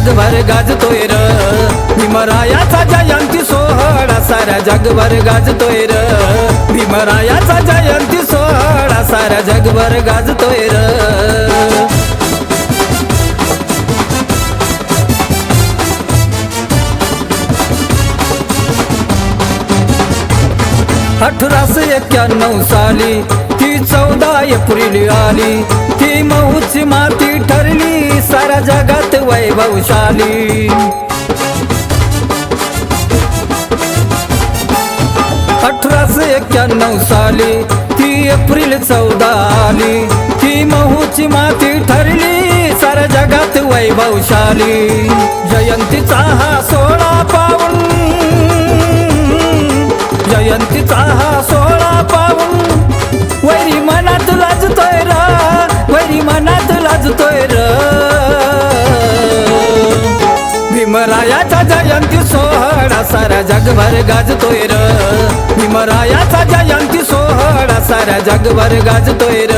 जगभर गाजतोय र भीमरायाचा जयंती सोहळा साऱ्या जगभर गाजतोय र भीमरायाचा जयंती सोहळा साऱ्या जगभर गाजतोय र 1891 साली ती 14 एप्रिल आली ती महूची माती ठरली साऱ्या जगात वैभवशाली 1891 साली ती एप्रिल 14 आली ती महूची माती ठरली साऱ्या जगात वैभवशाली जयंतीचा हा सोहळा पाहून जयंतीचा हा सोहळा पाहून वैरी मनात लाजतोय र वैरी मनात लाजतोय र भीमरायाचा जयंती सोहळा साऱ्या जगभर गाजतोय र भीमरायाचा जयंती सोहळा साऱ्या जगभर गाजतोय र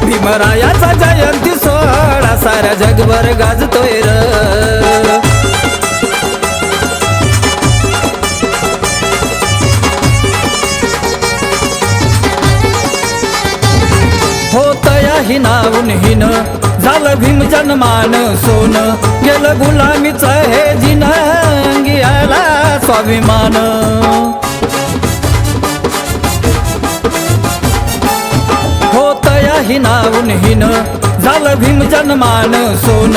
भीमरायाचा जयंती सोहळा साऱ्या जगभर गाजतोय र होतया हिनावून हिन झालं भीम जन्मान सोन गेलं गुलामीच हे जिन गियाला स्वाभिमान होतया हिनावून हिन झालं भीम जन्मान सोन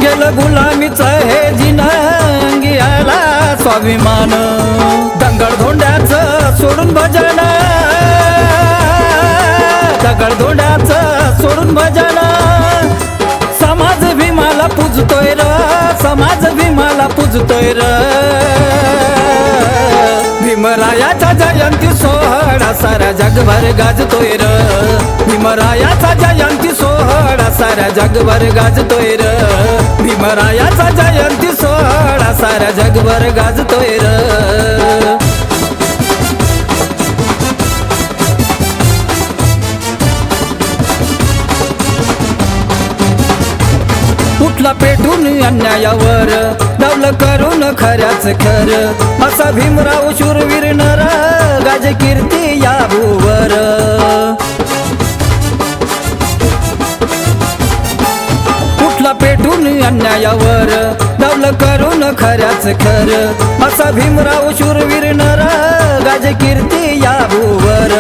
गेलं गुलामीच हे जिन गियाला स्वाभिमान दंगल धोंड्याचं सोडून भजन दगडधोंड्याचं सोडून भजन समाज भीमाला पूजतोय र समाज भीमाला पूजतोय र भीमरायाचा जयंती सोहळा साऱ्या जगभर गाजतोय र भीमरायाचा जयंती सोहळा साऱ्या जगभर गाजतोय र भीमरायाचा जयंती सोहळा साऱ्या जगभर गाजतोय र उठला पेटून अन्यायावर डावलं करून खऱ्याच खर असा भीमराव शूरवीर नर गाजे कीर्ती या भूवर उठला पेटून अन्यायावर डावलं करून खऱ्याच खर असा भीमराव शूरवीर नर गाजे कीर्ती या भूवर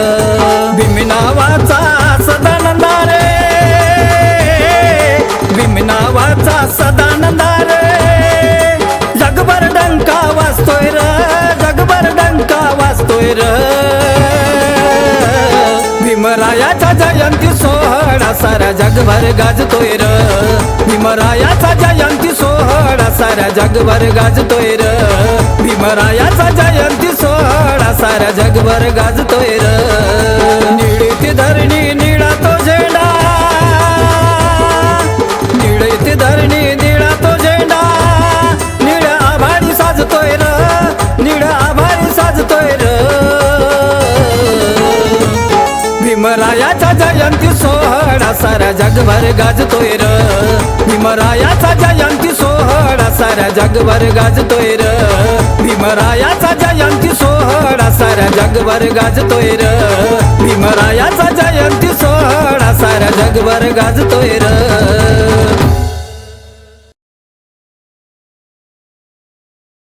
भीम नावाचा सदानंद रे भीम नावाचा सदानंद रे जगभर डंका वाजतोय र जगभर डंका वाजतोय र भीमरायाचा जयंती सोहळा साऱ्या जगभर गाजतोय र भीमरायाचा जयंती सोहळा साऱ्या जगभर गाजतोय र भीमरायाचा जयंती सोहळा साऱ्या जगभर गाजतोय र निळीती धरणी निळा तो झेंडा निळीती धरणी निळा तो झेंडा निळ्या आभाळी साजतोय र निळ्या आभाळी साजतोय र भीमरायाचा जयंती सोहळा साऱ्या जगभर गाजतोय र भीमरायाचा जयंती सोहळा साऱ्या जगभर गाजतोय र भीमरायाचा जयंती सोहळा साऱ्या जगभर गाजतोय र भीमरायाचा जयंती सोहळा साऱ्या जगभर गाजतोय र